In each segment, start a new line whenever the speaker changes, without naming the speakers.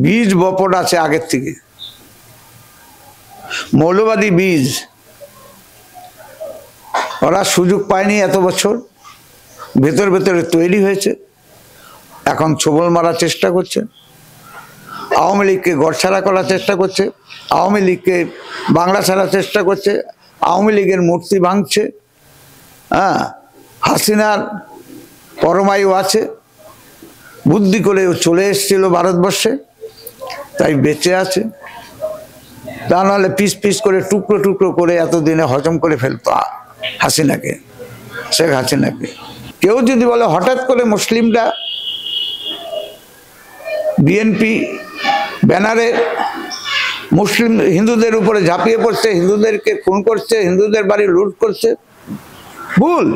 বীজ বপন আছে আগের থেকে, মৌলবাদী বীজ। ওরা সুযোগ পায়নি এত বছর, ভেতর ভেতরে তৈরি হয়েছে, এখন ছোবল মারার চেষ্টা করছে, আওয়ামী লীগকে গড়ছাড়া করার চেষ্টা করছে, আওয়ামী লীগকে বাংলা ছাড়ার চেষ্টা করছে, আওয়ামী লীগের মূর্তি ভাঙছে। হাসিনার পরমায়ু আছে, বুদ্ধি করে চলে এসেছিল ভারতবর্ষে, তাই বেঁচে আছে। তা নাহলে পিস পিস করে টুকরো টুকরো করে এতদিনে হজম করে ফেলতো হাসিনাকে, শেখ হাসিনাকে। কেউ যদি বলে হঠাৎ করে মুসলিমরা বিএনপি ব্যানারে মুসলিম হিন্দুদের উপরে ঝাঁপিয়ে পড়ছে, হিন্দুদেরকে খুন করছে, হিন্দুদের বাড়ি লুট করছে, ভুল।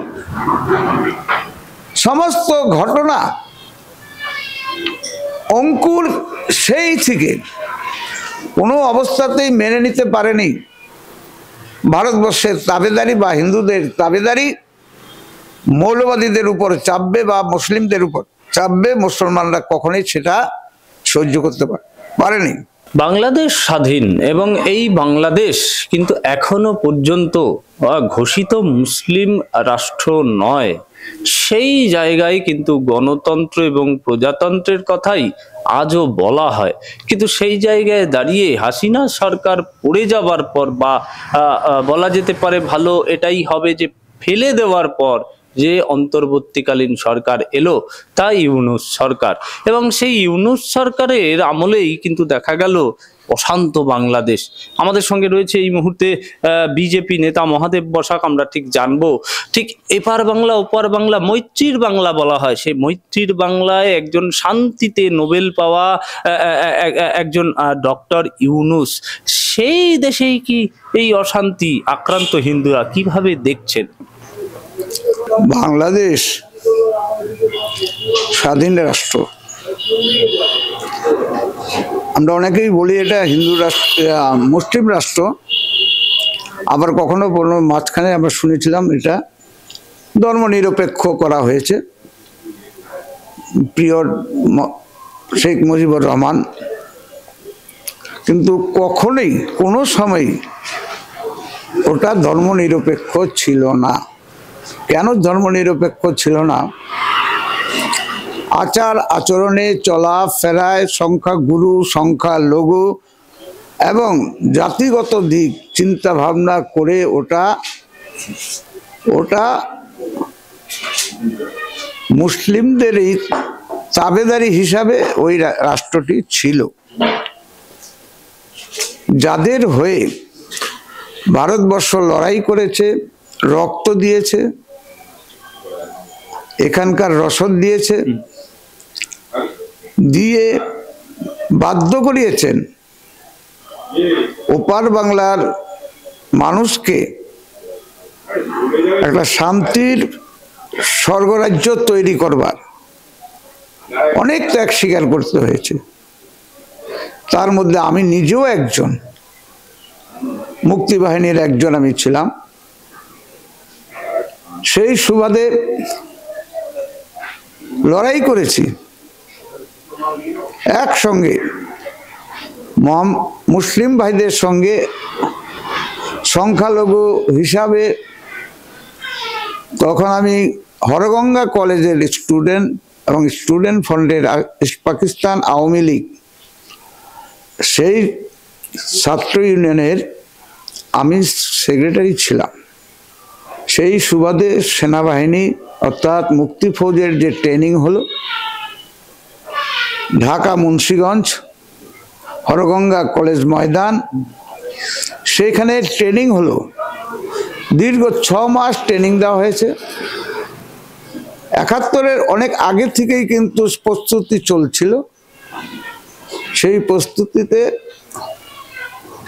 সমস্ত ঘটনা অঙ্কুর সেই থেকে কোনো অবস্থাতেই মেনে নিতে পারেনি ভারতবর্ষের তাবেদারি বা হিন্দুদের তাবেদারি মৌলবাদীদের উপর চাপবে বা মুসলিমদের উপর চাপবে। মুসলমানরা কখনোই সেটা সহ্য করতে পারেনি।
বাংলাদেশ স্বাধীন এবং এই বাংলাদেশ কিন্তু এখনো পর্যন্ত ঘোষিত মুসলিম রাষ্ট্র নয়। সেই জায়গায় কিন্তু গণতন্ত্র এবং প্রজাতন্ত্রের কথাই আজও বলা হয়, কিন্তু সেই জায়গায় দাঁড়িয়ে হাসিনা সরকার পড়ে যাবার পর বা বলা যেতে পারে ভালো এটাই হবে যে ফেলে দেওয়ার পর যে অন্তর্বর্তীকালীন সরকার এলো তা ইউনূস সরকার, এবং সেই ইউনূস সরকারের আমলেই কিন্তু দেখা গেল অশান্ত বাংলাদেশ। আমাদের সঙ্গে রয়েছে এই মুহূর্তে বিজেপি নেতা মহাদেব বসাক। আমরা ঠিক জানবো ঠিক এপার বাংলা ওপার বাংলা মৈত্রীর বাংলা বলা হয়, সেই মৈত্রীর বাংলায় একজন শান্তিতে নোবেল পাওয়া একজন ডক্টর ইউনূস, সেই দেশেই কি এই অশান্তি আক্রান্ত হিন্দুরা কিভাবে দেখছেন?
বাংলাদেশ স্বাধীন রাষ্ট্র, আমরা অনেকেই বলি এটা হিন্দু রাষ্ট্র, মুসলিম রাষ্ট্র, আবার কখনো কোনো মাঝখানে আমরা শুনেছিলাম এটা ধর্মনিরপেক্ষ করা হয়েছে। প্রিয় শেখ মুজিবুর রহমান কিন্তু কখনোই কোনো সময় ওটা ধর্মনিরপেক্ষ ছিল না। কেন ধর্মনিরপেক্ষ ছিল না? আচার আচরণে, চলা ফেরায়, সংখ্যাগুরু সংখ্যালঘু এবং জাতিগত দিক চিন্তা ভাবনা করে ওটা মুসলিমদেরই তাবেদারি হিসাবে ওই রাষ্ট্রটি ছিল। যাদের হয়ে ভারতবর্ষ লড়াই করেছে, রক্ত দিয়েছে, এখানকার রসদ দিয়েছে, দিয়ে বাধ্য করিয়েছেন ওপার বাংলার মানুষকে একটা শান্তির স্বর্গরাজ্য তৈরি করবার অনেক ত্যাগ স্বীকার করতে হয়েছে। তার মধ্যে আমি নিজেও একজন, মুক্তিবাহিনীর একজন আমি ছিলাম। সেই সুবাদে লড়াই করেছি একসঙ্গে মুসলিম ভাইদের সঙ্গে সংখ্যালঘু হিসাবে। তখন আমি হরগঙ্গা কলেজের স্টুডেন্ট এবং স্টুডেন্ট ফ্রন্টের পাকিস্তান আওয়ামী লীগ সেই ছাত্র ইউনিয়নের আমি সেক্রেটারি ছিলাম। সেই সুবাদে সেনাবাহিনী অর্থাৎ মুক্তি ফৌজের যে ট্রেনিং হলো ঢাকা মুন্সিগঞ্জ হরগঙ্গা কলেজ ময়দান, সেখানে ট্রেনিং হলো। দীর্ঘ 6 মাস ট্রেনিং দেওয়া হয়েছে। 71-এর অনেক আগে থেকেই কিন্তু প্রস্তুতি চলছিল। সেই প্রস্তুতিতে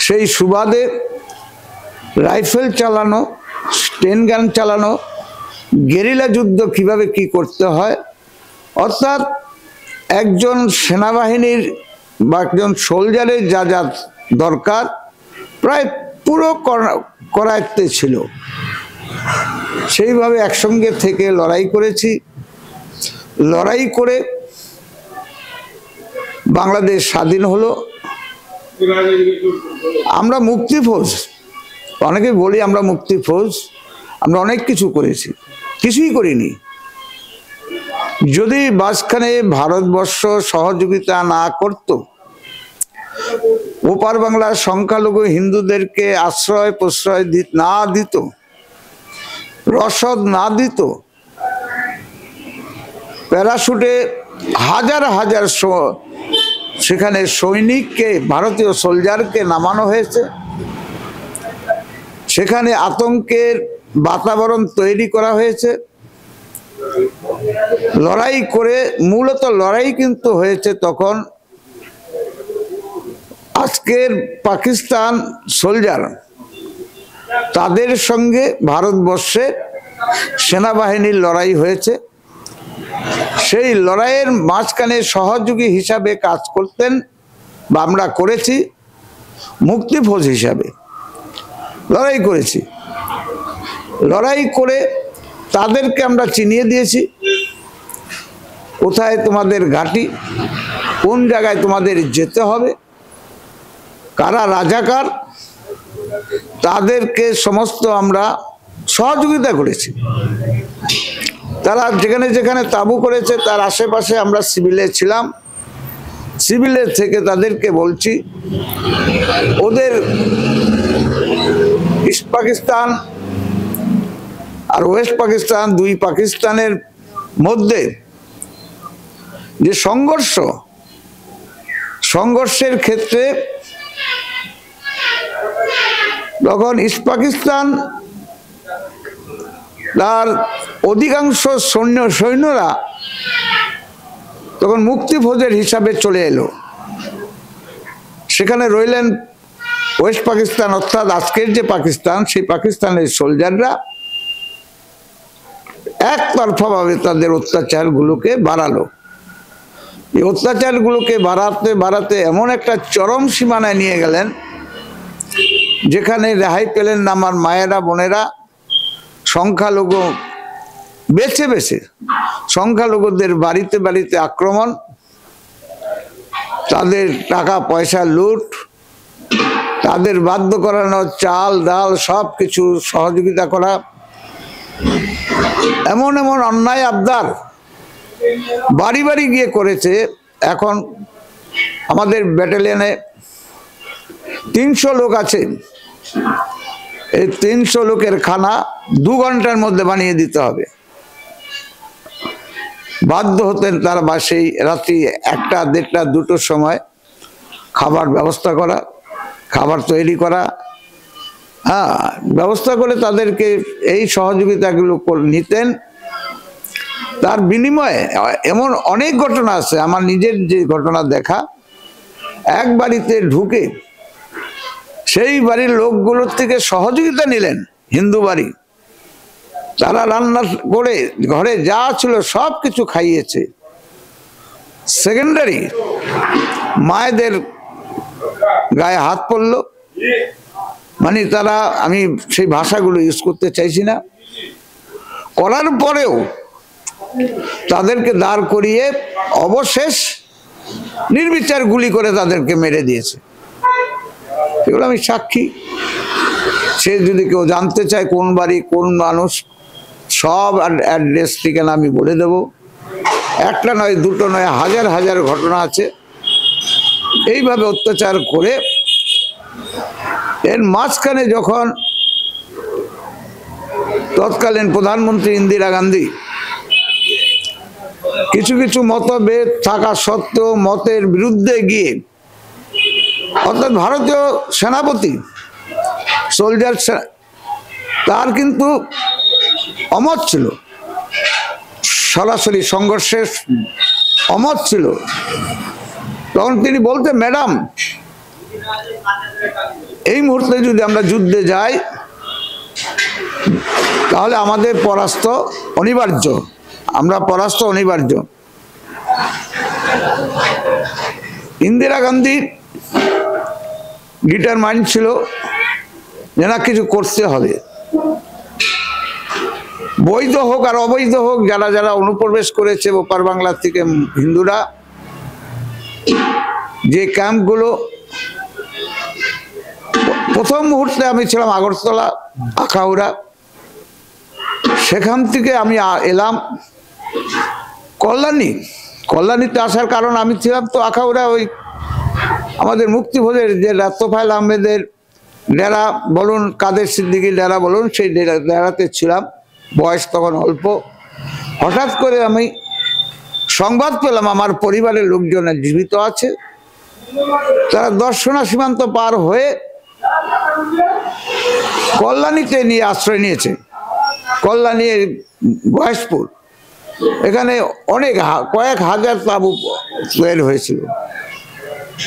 সেই সুবাদে রাইফেল চালানো, স্টেন গান চালানো, গেরিলা যুদ্ধ কিভাবে কি করতে হয়, অর্থাৎ একজন সেনাবাহিনীর বা একজন সোলজারের যা যা দরকার প্রায় পুরো করায়ত্তে ছিল। সেইভাবে একসঙ্গে থেকে লড়াই করেছি। লড়াই করে বাংলাদেশ স্বাধীন হলো, আমরা মুক্তি ফৌজ, অনেকে বলি আমরা মুক্তি ফৌজ, আমরা অনেক কিছু করেছি, কিছুই করিনি। যদি মাঝখানে ভারতবর্ষ সহযোগিতা না করত, ওপার বাংলার সংখ্যালঘু হিন্দুদেরকে আশ্রয় প্রশ্রয় না দিত, রসদ না দিত, প্যারাশুটে হাজার হাজার সেখানে সৈনিককে, ভারতীয় সোলজারকে নামানো হয়েছে, সেখানে আতঙ্কের বাতাবরণ তৈরি করা হয়েছে, লড়াই করে, মূলত লড়াই কিন্তু হয়েছে তখন আজকের পাকিস্তান সোলজার, তাদের সঙ্গে ভারতবর্ষে সেনাবাহিনীর লড়াই হয়েছে। সেই লড়াইয়ের মাঝখানে সহযোগী হিসাবে কাজ করতেন বা আমরা করেছি, মুক্তি ফৌজ হিসাবে লড়াই করেছি। লড়াই করে তাদেরকে আমরা চিনিয়ে দিয়েছি কোথায় তোমাদের ঘাঁটি, কোন জায়গায় তোমাদের যেতে হবে, কারা রাজাকার, তাদেরকে সমস্ত আমরা সহযোগিতা করেছি। তারা যেখানে যেখানে তাঁবু করেছে তার আশেপাশে আমরা সিভিলে ছিলাম, সিভিলের থেকে তাদেরকে বলছি ওদের ইস্ট পাকিস্তান আর ওয়েস্ট পাকিস্তান, দুই পাকিস্তানের মধ্যে যে সংঘর্ষের ক্ষেত্রে তখন ইস্ট পাকিস্তান তার অধিকাংশ সৈন্যরা তখন মুক্তি ফৌজের হিসাবে চলে এলো, সেখানে রইলেন ওয়েস্ট পাকিস্তান, অর্থাৎ আজকের যে পাকিস্তান, সেই পাকিস্তানের সোলজাররা একতরফাভাবে তাদের অত্যাচারগুলোকে বাড়ালো। এই অত্যাচারগুলোকে বাড়াতে বাড়াতে এমন একটা চরম সীমানায় নিয়ে গেলেন যেখানে রেহাই পেলেন না আমার মায়েরা, বোনেরা। সংখ্যালঘু বেছে বেছে সংখ্যালঘুদের বাড়িতে বাড়িতে আক্রমণ, তাদের টাকা পয়সা লুট, তাদের বাধ্য করানো চাল ডাল সব কিছু সহযোগিতা করা, এমন এমন অন্যায় আবদার বাড়ি বাড়ি গিয়ে করেছে। এখন আমাদের ব্যাটালিয়নে 300 লোক আছে, এই 300 লোকের খানা 2 ঘন্টার মধ্যে বানিয়ে দিতে হবে। বাধ্য হতেন তার বাসেই রাত্রি 1টা, 1:30, 2টোর সময় খাবার ব্যবস্থা করা, খাবার তৈরি করা, ব্যবস্থা করে তাদেরকে এই সহযোগিতাগুলো নিতেন। তার বিনিময়ে এমন অনেক ঘটনা আছে, আমার নিজের যে ঘটনা দেখা, এক বাড়িতে ঢুকে সেই বাড়ির লোকগুলোর থেকে সহযোগিতা নিলেন, হিন্দু বাড়ি, তারা রান্না করে ঘরে যা ছিল সব কিছু খাইয়েছে। সেকেন্ডারি মায়েদের গায়ে হাত পড়ল, মানে তারা, আমি সেই ভাষাগুলো ইউজ করতে চাইছি না, করার পরেও তাদেরকে দাঁড় করিয়ে অবশেষ নির্বিচার গুলি করে তাদেরকে মেরে দিয়েছে। এগুলো আমি সাক্ষী। সে যদি কেউ জানতে চায় কোন বাড়ি, কোন মানুষ, সব অ্যাড্রেস ঠিকানা আমি বলে দেব। একটা নয়, দুটো নয়, হাজার হাজার ঘটনা আছে। এইভাবে অত্যাচার করে এর মাঝখানে যখন তৎকালীন প্রধানমন্ত্রী ইন্দিরা গান্ধী কিছু কিছু মতভেদ থাকা সত্ত্বেও মতের বিরুদ্ধে গিয়ে, অর্থাৎ ভারতীয় সেনাপতি সোলজার তার কিন্তু অমত ছিল, সরাসরি সংঘর্ষের অমত ছিল, তখন তিনি বলতে, ম্যাডাম এই মুহূর্তে যদি আমরা যুদ্ধে যাই তাহলে আমাদের পরাস্ত অনিবার্য, আমরা পরাস্ত অনিবার্য। ইন্দিরা গান্ধী ডিটারমাইন্ড ছিল যে না, কিছু করতে হবে, বৈধ হোক আর অবৈধ হোক, যারা যারা অনুপ্রবেশ করেছে ওপার বাংলা থেকে হিন্দুরা, যে ক্যাম্পগুলো, প্রথম মুহূর্তে আমি ছিলাম আগরতলা, আখাউড়া, সেখান থেকে আমি এলাম কল্যাণীতে আসার কারণ আমি ছিলাম তো আখাউড়া, ওই আমাদের মুক্তিভোজের যে তোফায়েল আহমেদের ডেরা বলুন, কাদের সিদ্দিকী ডেরা বলুন, সেই ডেরাতে ছিলাম। বয়স তখন অল্প। হঠাৎ করে আমি সংবাদ পেলাম আমার পরিবারের লোকজন জীবিত আছে। তারা দর্শনা সীমান্ত পার হয়ে কল্যাণীতে নিয়ে আশ্রয় নিয়েছে। কল্যাণী, গয়েশপুর, এখানে অনেক কয়েক হাজার তাঁবু তৈরি হয়েছিল।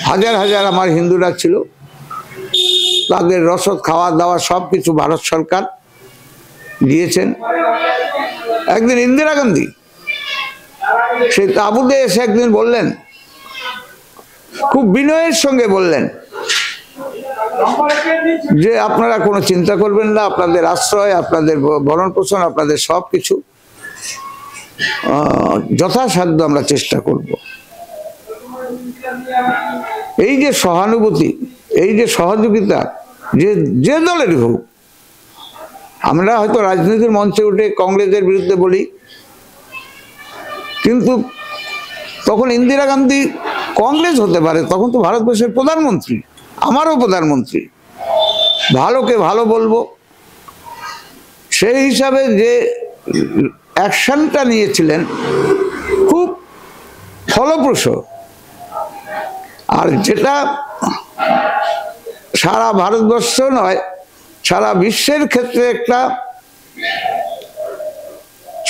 হাজার হাজার আমার হিন্দুরা ছিল। তাদের রসদ, খাওয়া দাওয়া সব কিছু ভারত সরকার দিয়েছেন। একদিন ইন্দিরা গান্ধী সেই তাঁবুতে এসে একদিন বললেন, খুব বিনয়ের সঙ্গে বললেন যে আপনারা কোনো চিন্তা করবেন না, আপনাদের আশ্রয়, আপনাদের ভরণ পোষণ, আপনাদের সব কিছু যথাসাধ্য আমরা চেষ্টা করব। এই যে সহানুভূতি, এই যে সহযোগিতা, যে দলেরই হোক, আমরা হয়তো রাজনীতির মঞ্চে উঠে কংগ্রেসের বিরুদ্ধে বলি, কিন্তু তখন ইন্দিরা গান্ধী কংগ্রেস হতে পারে, তখন তো ভারতবর্ষের প্রধানমন্ত্রী, আমারও প্রধানমন্ত্রী। ভালোকে ভালো বলবো, সেই হিসাবে যে অ্যাকশনটা নিয়েছিলেন খুব ফলপ্রসূ। আর যেটা সারা ভারতবর্ষ নয়, সারা বিশ্বের ক্ষেত্রে একটা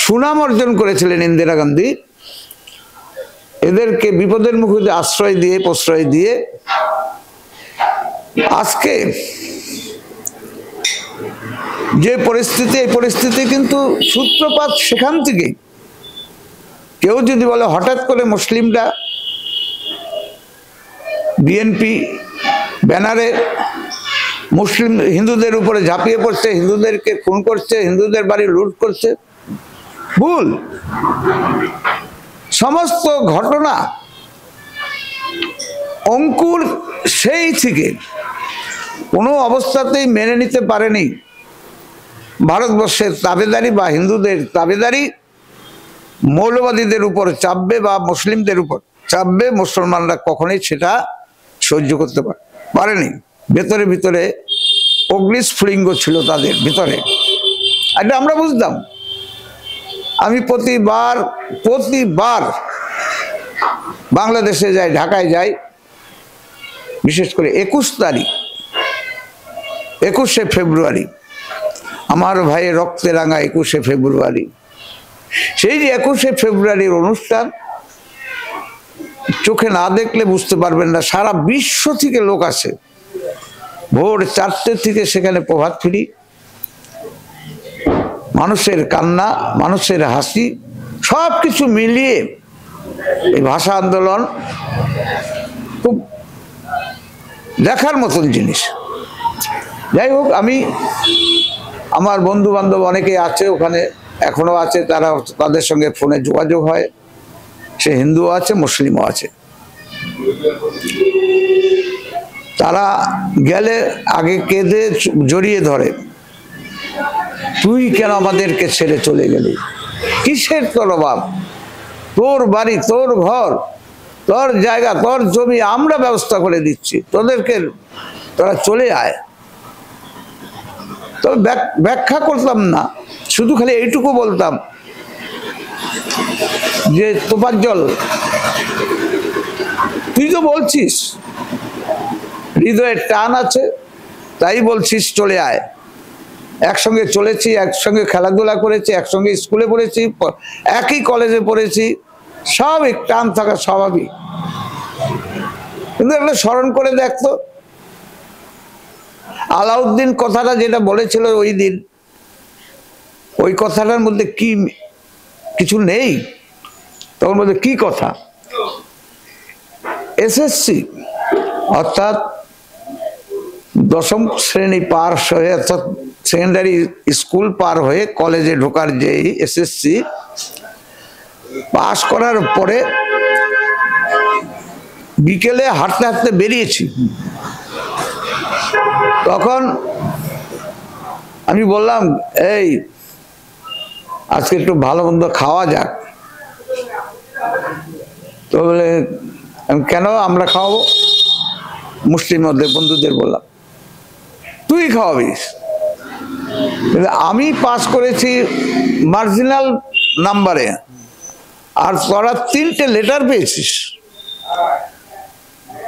সুনাম অর্জন করেছিলেন ইন্দিরা গান্ধী। এদেরকে বিপদের মুখে আশ্রয় দিয়ে, প্রশ্রয় দিয়ে আজকে যে পরিস্থিতি, এই পরিস্থিতি কিন্তু সূত্রপাত সেখান থেকেই। কেউ যদি বলে হঠাৎ করে মুসলিমরা বিএনপি ব্যানারে মুসলিম হিন্দুদের উপরে ঝাঁপিয়ে পড়ছে, হিন্দুদেরকে খুন করছে, হিন্দুদের বাড়ি লুট করছে, ভুল। সমস্ত ঘটনা অঙ্কুর সেই থেকে কোনো অবস্থাতেই মেনে নিতে পারেনি ভারতবর্ষের তাবেদারি বা হিন্দুদের তাবেদারি মৌলবাদীদের উপর চাপবে বা মুসলিমদের উপর চাপবে। মুসলমানরা কখনোই সেটা সহ্য করতে পারেনি। ভেতরে ভিতরে অগ্নিস্ফুলিঙ্গ ছিল তাদের ভিতরে, এটা আমরা বুঝতাম। আমি প্রতিবার বাংলাদেশে যাই, ঢাকায় যাই, বিশেষ করে 21শে ফেব্রুয়ারি, আমার ভাইয়ের রক্তে রাঙা 21শে ফেব্রুয়ারি। সেই যে 21শে ফেব্রুয়ারির অনুষ্ঠান চোখে না দেখলে বুঝতে পারবেন না। সারা বিশ্ব থেকে লোক আসে, ভোর 4টে থেকে সেখানে প্রভাত ফেরি, মানুষের কান্না, মানুষের হাসি, সব কিছু মিলিয়ে এই ভাষা আন্দোলন খুব দেখার মতন জিনিস। যাই হোক, আমি আমার বন্ধু বান্ধব অনেকে আছে ওখানে, এখনো আছে, তাদের সঙ্গে ফোনে যোগাযোগ হয়। সে হিন্দুও আছে, মুসলিমও আছে। তারা গেলে আগে কেঁদে জড়িয়ে ধরে, তুই কেন আমাদেরকে ছেড়ে চলে গেলি? কিসের তোর অভাব? তোর বাড়ি, তোর ঘর, তোর জায়গা, তোর জমি আমরা ব্যবস্থা করে দিচ্ছি, তোরা চলে আয়। তবে ব্যাখ্যা করতাম না, শুধু খালি এইটুকু বলতাম যে তোফাজ্জল, তুই তো বলছিস হৃদয়ের টান আছে, তাই বলছিস চলে আয়। একসঙ্গে চলেছি, একসঙ্গে খেলাধুলা করেছি, একসঙ্গে স্কুলে পড়েছি, একই কলেজে পড়েছি, সব টান থাকা স্বাভাবিক। কিন্তু একটা স্মরণ করে দেখতো, আলাউদ্দিন কথাটা যেটা বলেছিল ওই দিন, ওই কথাটার মধ্যে কি কিছু নেই? তখন বলতে কি কথা? এসএসসি অর্থাৎ 10ম শ্রেণী পার হয়ে, অর্থাৎ সেকেন্ডারি স্কুল পার হয়ে কলেজে ঢোকার যে এসএসসি পাস করার পরে বিকেলে হাঁটতে হাঁটতে বেরিয়েছি, তখন আমি বললাম এই আজকে একটু ভালো মন্দ খাওয়া যাক। তো বলে কেন আমরা খাওয়াবো? মুসলিম বন্ধুদের বললাম তুই খাওয়াবিস, আমি পাস করেছি মার্জিনাল নাম্বারে আর তোরা 3টে লেটার পেয়েছিস,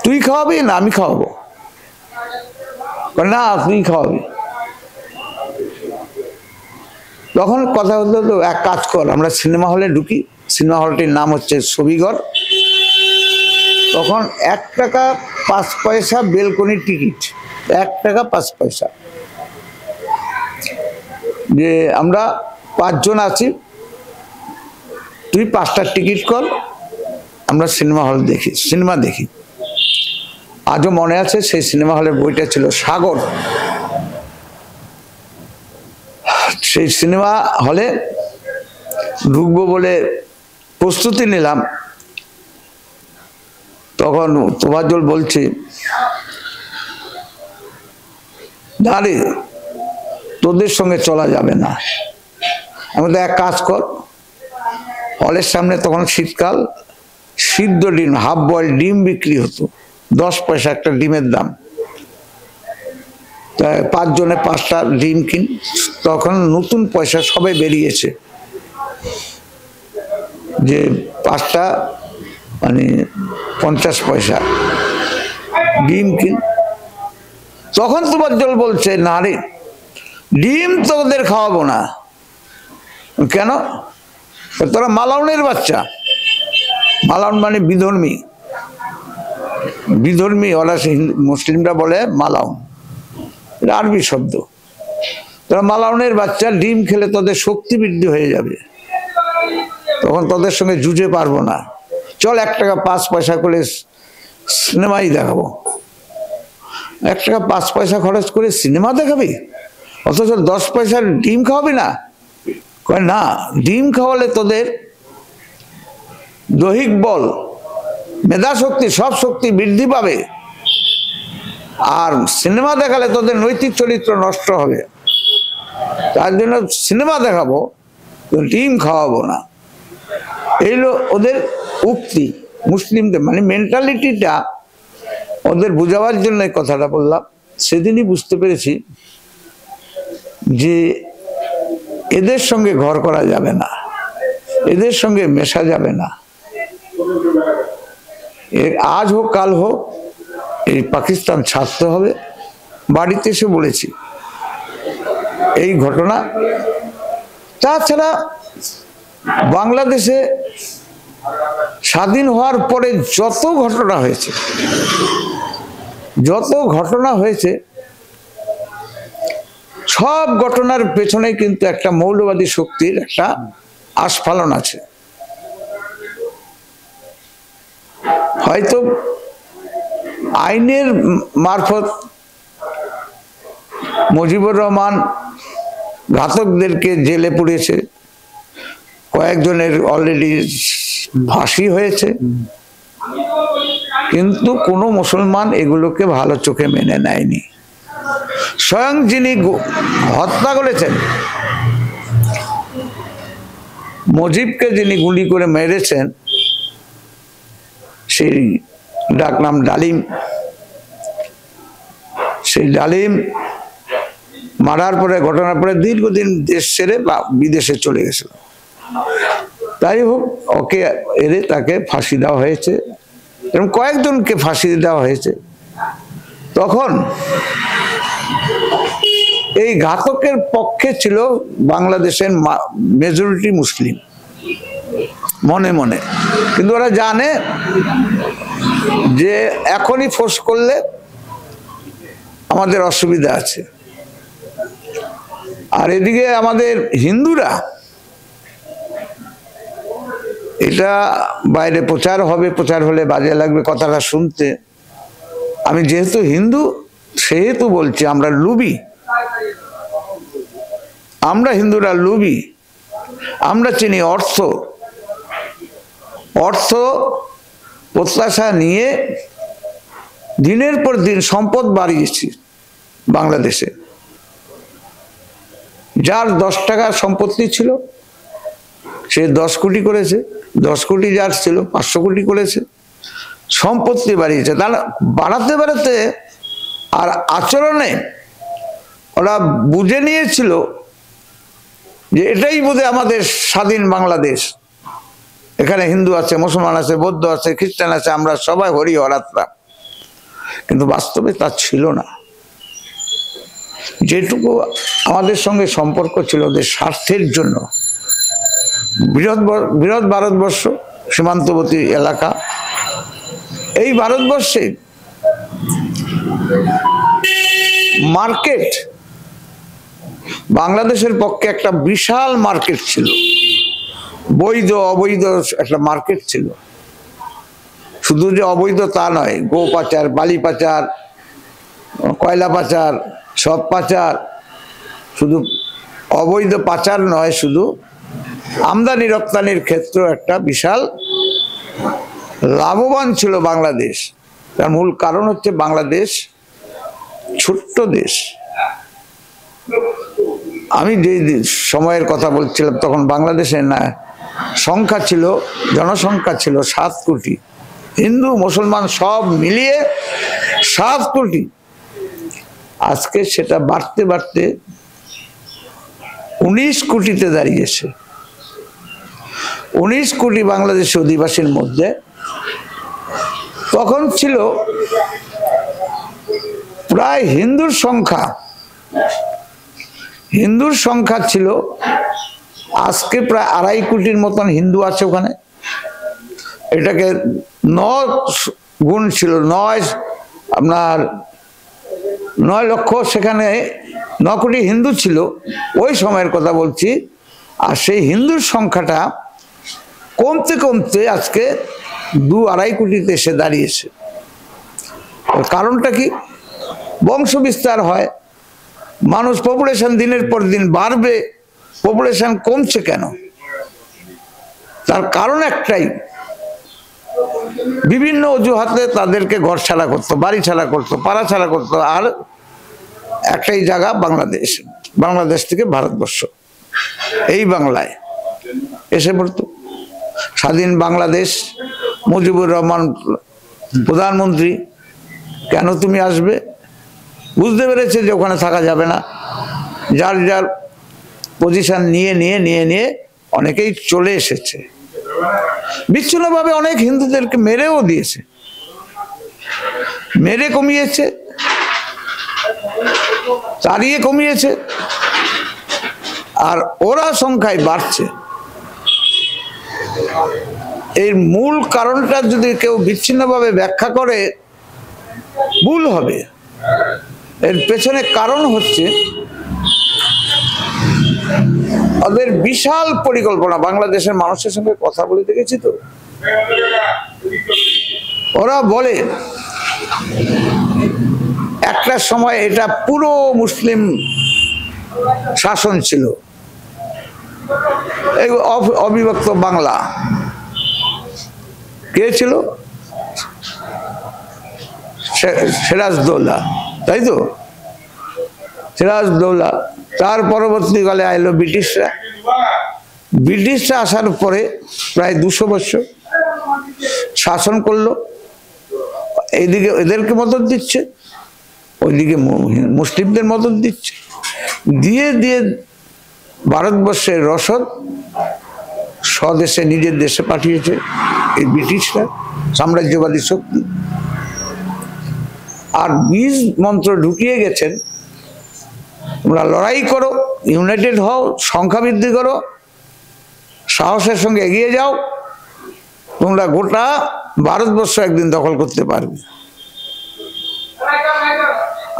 তুই খাওয়াবি না আমি খাওয়াবো? না তুই খাওয়াবি। তখন কথা হতো তো এক কাজ কর, আমরা সিনেমা হলে ঢুকি, সিনেমা হলটির নাম হচ্ছে ছবিঘর। তখন 1 টাকা 5 পয়সা বেলকনি টিকিট, 1 টাকা 5 পয়সা। যে আমরা 5 জন আছি, তুই 5টার টিকিট কর, আমরা সিনেমা দেখি। আজও মনে আছে সেই সিনেমা হলের বইটা ছিল সাগর। সেই সিনেমা হলে ঢুকবো বলে প্রস্তুতি নিলাম, তখন তোফাজ্জল বলছে না রে তোদের সঙ্গে চলা যাবে না। আমি তো এক কাজ কর, হলের সামনে তখন শীতকাল, সিদ্ধ ডিম, হাফ বয়েল ডিম বিক্রি হতো, 10 পয়সা একটা ডিমের দাম। 5 জনে 5টা ডিম কিন। তখন নতুন পয়সা সবে বেরিয়েছে যে 5টা মানে 50 পয়সা ডিম কিন। তখন তোফাজ্জল বলছে না রে ডিম তোদের খাওয়াবো না। কেন? তোরা মালাউনের বাচ্চা। মালাউন মানে বিধর্মী, বিধর্মী ওরা মুসলিমরা বলে মালাউন, এটা আরবি শব্দ। তোরা মালাউনের বাচ্চা, ডিম খেলে তোদের শক্তি বৃদ্ধি হয়ে যাবে, তখন তোদের সঙ্গে জুঝে পারবো না। চল 1 টাকা 5 পয়সা করে সিনেমাই দেখাবো। 1 টাকা 5 পয়সা খরচ করে সিনেমা দেখাবি, অথচ 10 পয়সার ডিম খাওয়াবি না? কয় না, ডিম খাওয়ালে তোদের দৈহিক বল, মেধা শক্তি, সব শক্তি বৃদ্ধি পাবে, আর সিনেমা দেখালে তোদের নৈতিক চরিত্র নষ্ট হবে, তার জন্য সিনেমা দেখাবো, ডিম খাওয়াবো না। এই হলো ওদের উক্তি। মুসলিমদের মানে মেন্টালিটিটা ওদের বোঝাবার জন্য এই কথাটা বললাম। সেদিনই বুঝতে পেরেছি যে এদের সঙ্গে ঘর করা যাবে না, এদের সঙ্গে মেশা যাবে না। আজ হোক কাল হোক এই পাকিস্তান ছাড়তে হবে। বাড়িতে এসে বলেছি এই ঘটনা। তাছাড়া বাংলাদেশে স্বাধীন হওয়ার পরে যত ঘটনা হয়েছে সব ঘটনার পেছনে কিন্তু একটা মৌলবাদী শক্তির একটা আস্ফালন আছে। হয়তো আইনের মারফত মুজিবুর রহমান ঘাতকদেরকে জেলে পুড়িয়েছে, কয়েকজনের অলরেডি ফাঁসি হয়েছে, কিন্তু কোনো মুসলমান এগুলোকে ভালো চোখে মেনে নেয়নি। স্বয়ং যিনি হত্যা করেছেন, মুজিবকে যিনি গুলি করে মেরেছেন, সেই ডাকনাম ডালিম, সেই ডালিম মারার পরে, ঘটনার পরে দীর্ঘদিন দেশ ছেড়ে বা বিদেশে চলে গেছিল। তাই হোক, ওকে এরে তাকে ফাঁসি দেওয়া হয়েছে, এবং কয়েকজনকে ফাঁসি দেওয়া হয়েছে। তখন এই ঘাতকের পক্ষে ছিল বাংলাদেশের মেজরিটি মুসলিম মনে মনে, কিন্তু ওরা জানে যে এখনই ফোর্স করলে আমাদের অসুবিধা আছে। আর এদিকে আমাদের হিন্দুরা, এটা বাইরে প্রচার হবে, প্রচার হলে বাজে লাগবে কথাটা শুনতে। আমি যেহেতু হিন্দু সেহেতু বলছি, আমরা লুবি, আমরা হিন্দুরা লুবি। আমরা চিনি অর্থ, অর্থ প্রত্যাশা নিয়ে দিনের পর দিন সম্পদ বাড়িয়েছি বাংলাদেশে। যার 10 টাকা সম্পত্তি ছিল সে 10 কোটি করেছে, 10 কোটি যার ছিল 500 কোটি করেছে, সম্পত্তি বাড়িয়েছে। তাহলে বাড়াতে বাড়াতে আর আচরণে ওরা বুঝে নিয়েছিল যে এটাই বোধহয় আমাদের স্বাধীন বাংলাদেশ, এখানে হিন্দু আছে, মুসলমান আছে, বৌদ্ধ আছে, খ্রিস্টান আছে, আমরা সবাই হরি হরাত্রা। কিন্তু বাস্তবে তা ছিল না। যেটুকু আমাদের সঙ্গে সম্পর্ক ছিল ওদের স্বার্থের জন্য, বৃহৎ ভারতবর্ষ, সীমান্তবর্তী এলাকা, এই ভারতবর্ষে মার্কেট বাংলাদেশের পক্ষে একটা বিশাল মার্কেট ছিল, বৈধ অবৈধ একটা মার্কেট ছিল। শুধু যে অবৈধ তা নয়, গো পাচার, বালি পাচার, কয়লা পাচার, সব পাচার। শুধু অবৈধ পাচার নয়, শুধু আমদানি রপ্তানির ক্ষেত্রে একটা বিশাল লাভবান ছিল বাংলাদেশ। তার মূল কারণ হচ্ছে বাংলাদেশ ছোট্ট দেশ। আমি যে সময়ের কথা বলছিলাম তখন বাংলাদেশে না সংখ্যা ছিল, জনসংখ্যা ছিল 7 কোটি, হিন্দু মুসলমান সব মিলিয়ে 7 কোটি। আজকে সেটা বাড়তে বাড়তে 19 কোটিতে দাঁড়িয়েছে। 19 কোটি বাংলাদেশি অধিবাসীর মধ্যে তখন ছিল প্রায় হিন্দুর সংখ্যা ছিল আজকে প্রায় 2.5 কোটির মতন হিন্দু আছে ওখানে। এটাকে 9 গুণ ছিল, 9 লক্ষ, সেখানে 9 কোটি হিন্দু ছিল ওই সময়ের কথা বলছি। আর সেই হিন্দুর সংখ্যাটা কমতে কমতে আজকে 2-2.5 কোটিতে এসে দাঁড়িয়েছে। কারণটা কি? বংশ বিস্তার হয়, মানুষ, পপুলেশন দিনের পর দিন বাড়বে, পপুলেশন কমছে কেন? তার কারণ একটাই, বিভিন্ন অজুহাতে তাদেরকে ঘর ছাড়া করতো, বাড়ি ছাড়া করতো, পাড়া ছাড়া করতো। আর একটাই জায়গা বাংলাদেশ থেকে ভারতবর্ষ, এই বাংলায় এসে পড়তো। স্বাধীন বাংলাদেশ, মুজিবুর রহমান প্রধানমন্ত্রী, কেন তুমি আসবে? বুঝতে পেরেছে যে ওখানে থাকা যাবে না। যার যার পজিশন নিয়ে অনেকেই চলে এসেছে। বিচ্ছিন্নভাবে অনেক হিন্দুদেরকে মেরেও দিয়েছে, মেরে কমিয়েছে, তাড়িয়ে কমিয়েছে। আর ওরা সংখ্যায় বাড়ছে। এর মূল কারণটা যদি কেউ বিচ্ছিন্নভাবে ব্যাখ্যা করে ভুল হবে। এর পেছনে কারণ হচ্ছে ওদের বিশাল পরিকল্পনা। বাংলাদেশের মানুষের সঙ্গে কথা বলে দেখেছি তো, ওরা বলে একটা সময় এটা পুরো মুসলিম শাসন ছিল, এই অবিভক্ত বাংলা। কে ছিল? সিরাজদৌল্লা, তাই তো? সিরাজদৌল্লা। তার পরবর্তীকালে আইলো ব্রিটিশরা আসার পরে প্রায় 200 বছর শাসন করলো। এইদিকে এদেরকে মদত দিচ্ছে, ওইদিকে মুসলিমদের মদত দিচ্ছে, দিয়ে ভারতবর্ষের রসদ স্বদেশে, নিজের দেশে পাঠিয়েছে এই ব্রিটিশরা, সাম্রাজ্যবাদী শক্তি। আর বীজ মন্ত্র ঢুকিয়ে গেছেন, তোমরা লড়াই করো, ইউনাইটেড হও, সংখ্যা বৃদ্ধি করো, সাহসের সঙ্গে এগিয়ে যাও, তোমরা গোটা ভারতবর্ষ একদিন দখল করতে পারবে।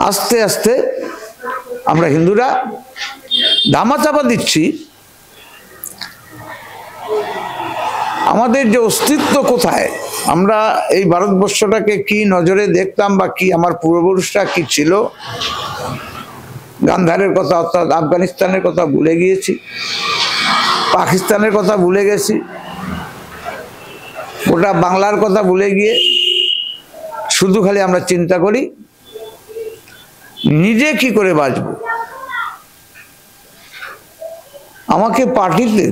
আস্তে আস্তে আমরা হিন্দুরা ধামাচাপা দিচ্ছি। আমাদের যে অস্তিত্ব কোথায়, আমরা এই ভারতবর্ষটাকে কি নজরে দেখতাম, বা কি আমার পূর্বপুরুষরা কি ছিল, গান্ধারের কথা অর্থাৎ আফগানিস্তানের কথা ভুলে গিয়েছি, পাকিস্তানের কথা ভুলে গেছি, গোটা বাংলার কথা ভুলে গিয়ে শুধু খালি আমরা চিন্তা করি নিজে কি করে বাঁচব। আমাকে পার্টিতে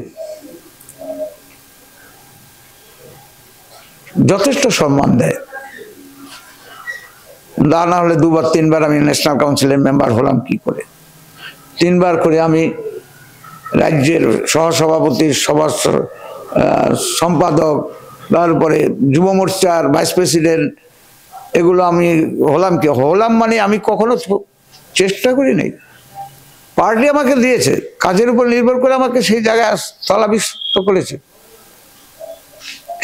যথেষ্ট সম্মান দেয়, না হলে 2বার 3বার আমি ন্যাশনাল কাউন্সিলের মেম্বার হলাম কি করে, 3বার করে আমি রাজ্যের সহসভাপতি, সভা সম্পাদক, তারপরে যুব মোর্চার ভাইস প্রেসিডেন্ট, এগুলো আমি হলাম। কি হলাম মানে আমি কখনো চেষ্টা করি নাই, পার্টি আমাকে দিয়েছে, কাজের উপর নির্ভর করে আমাকে সেই জায়গায় স্থলাভিষিক্ত করেছে।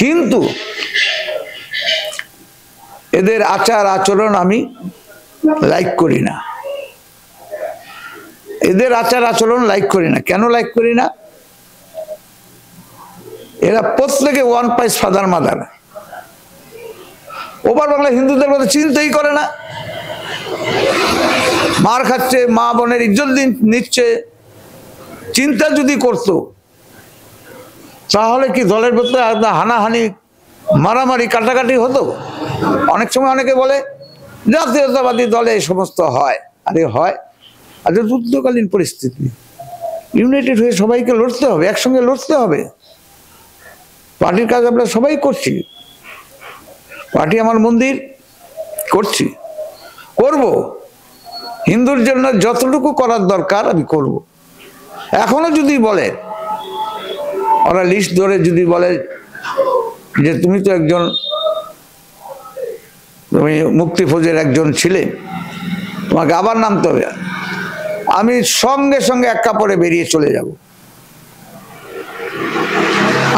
কিন্তু এদের আচার আচরণ আমি লাইক করি না, এদের আচার আচরণ লাইক করি না। কেন লাইক করি না? এরা প্রত্যেকে ওয়ান পাইস ফাদার মাদার, ওপার বাংলা হিন্দুদের কথা চিন্তাই করে না, মার খাচ্ছে, মা বোনের ইজ্জত নিচ্ছে। চিন্তা যদি করতো তাহলে কি দলের ভিতরে হানাহানি, মারামারি, কাটাকাটি হতো? অনেক সময় অনেকে বলে জাতীয়তাবাদী দলে এই সমস্ত হয়, আরে হয়, আর যুদ্ধকালীন পরিস্থিতি, ইউনাইটেড হয়ে সবাইকে লড়তে হবে, একসঙ্গে লড়তে হবে। পার্টির কাজ আমরা সবাই করছি, পার্টি আমার মন্দির, করছি, করব, হিন্দুর জন্য যতটুকু করার দরকার আমি করব। এখনো যদি বলে, ওরা লিস্ট ধরে যদি বলে যে তুমি তো একজন, তুমি মুক্তি ফৌজের একজন ছিলে, তোমাকে আবার নামতে হবে, আমি সঙ্গে সঙ্গে এক কাপড়ে বেরিয়ে চলে যাব।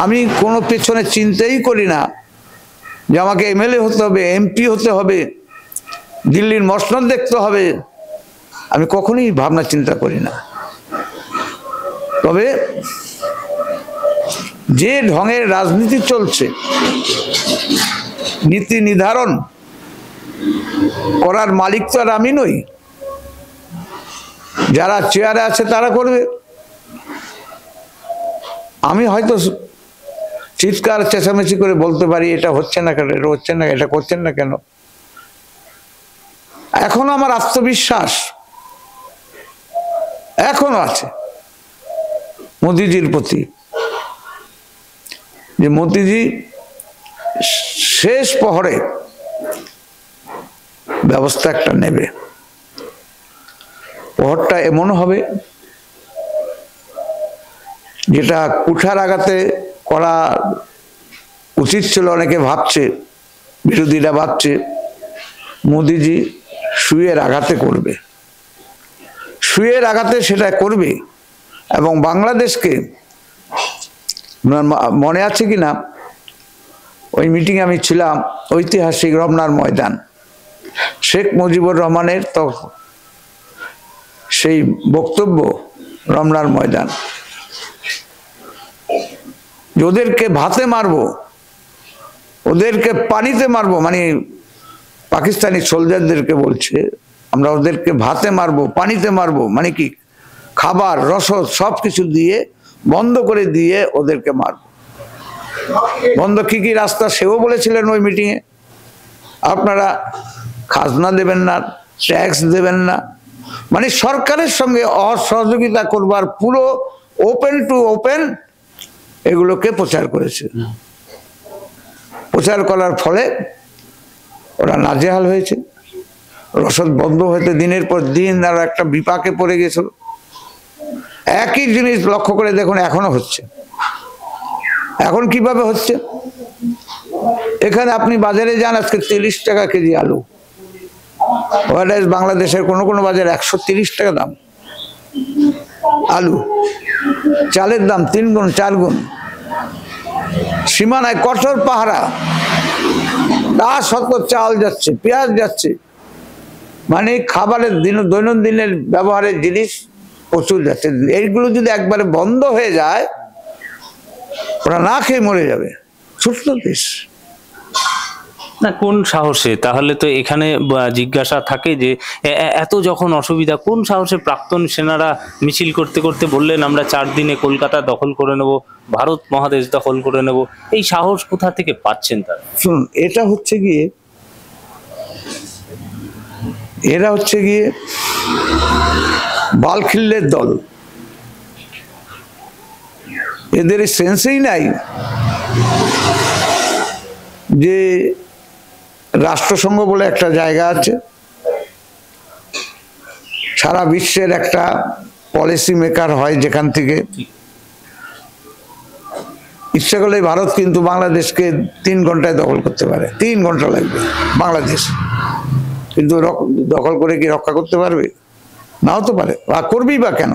আমি কোনো পেছনে চিন্তাই করি না যে আমাকে এমএলএ হতে হবে, এমপি হতে হবে, দিল্লির মসনদ দেখতে হবে, আমি কখনোই ভাবনা চিন্তা করি না। তবে যে ঢঙের রাজনীতি চলছে, নীতি নির্ধারণ করার মালিক তো আর আমি নই, যারা চেয়ারে আছে তারা করবে। আমি হয়তো চিৎকার চেঁচামেচি করে বলতে পারি এটা হচ্ছে না কেন, এটা হচ্ছে না, এটা করছেন না কেন। এখনো আমার আত্মবিশ্বাস এখনো আছে মোদিজির প্রতি, যে মোদিজি শেষ প্রহরে ব্যবস্থা একটা নেবে। প্রহরটা এমন হবে যেটা কুঠার আঘাতে করা উচিত ছিল, অনেকে ভাবছে, বিরোধীরা ভাবছে মোদিজি সুয়ের আঘাতে করবে, সুয়ের আঘাতে সেটা করবে। এবং বাংলাদেশকে, মনে আছে কি না ওই মিটিংয়ে আমি ছিলাম, ঐতিহাসিক রমনার ময়দান, শেখ মুজিবুর রহমানের তো সেই বক্তব্য রমনার ময়দান, ওদেরকে ভাতে মারবো, ওদেরকে পানিতে মারবো, মানে পাকিস্তানি সোলজারদেরকে বলছে আমরা ওদেরকে ভাতে মারবো, পানিতে মারবো, মানে কি খাবার রসদ সব কিছু দিয়ে বন্ধ করে দিয়ে ওদেরকে মারবো। বন্ধ কি কি রাস্তা সেও বলেছিলেন ওই মিটিংয়ে, আপনারা খাজনা দেবেন না, ট্যাক্স দেবেন না, মানে সরকারের সঙ্গে অসহযোগিতা করবার পুরো ওপেন টু ওপেন এগুলোকে প্রচার করেছে। প্রচার করার ফলে ওরা নাজেহাল হয়েছে, রসদ বন্ধ হতে দিনের পর দিন আর একটা বিপাকে পড়ে গেছিল। একই জিনিস লক্ষ্য করে দেখুন এখনো হচ্ছে। এখন কিভাবে হচ্ছে? এখানে আপনি বাজারে যান, আজকে 30 টাকা কেজি আলু, বাংলাদেশের কোনো কোনো বাজারে 130 টাকা দাম আলু, চালের দাম 3 গুণ 4 গুণ, সীমানায় কঠোর পাহারা, তা সত্ত্বেও চাল যাচ্ছে, পেঁয়াজ যাচ্ছে, মানে খাবারের দৈনন্দিনের ব্যবহারের জিনিস প্রচুর যাচ্ছে। এইগুলো যদি একবারে বন্ধ হয়ে যায়, ওরা না খেয়ে মরে যাবে। ছোট্ট দেশ,
না কোন সাহসে? তাহলে তো এখানে জিজ্ঞাসা থাকে যে এত যখন অসুবিধা, কোন সাহসে প্রাক্তন সেনারা মিছিল করতে করতে বললেন আমরা 4 দিনে কলকাতা দখল করে নেব, ভারত মহাদেশ দখল করে নেব? এই সাহস কোথা থেকে পাচ্ছেন তারা?
শুনুন, এরা হচ্ছে গিয়ে বালখিল্যের দল। এদের সেন্সেই নাই যে রাষ্ট্রসংঘ বলে একটা জায়গা আছে, সারা বিশ্বের একটা পলিসি মেকার হয়, যেখান থেকে ইচ্ছা করলে ভারত কিন্তু বাংলাদেশকে 3 ঘন্টায় দখল করতে পারে। 3 ঘন্টা লাগবে বাংলাদেশ, কিন্তু দখল করে কি রক্ষা করতে পারবে? নাও তো পারে, বা করবেই বা কেন?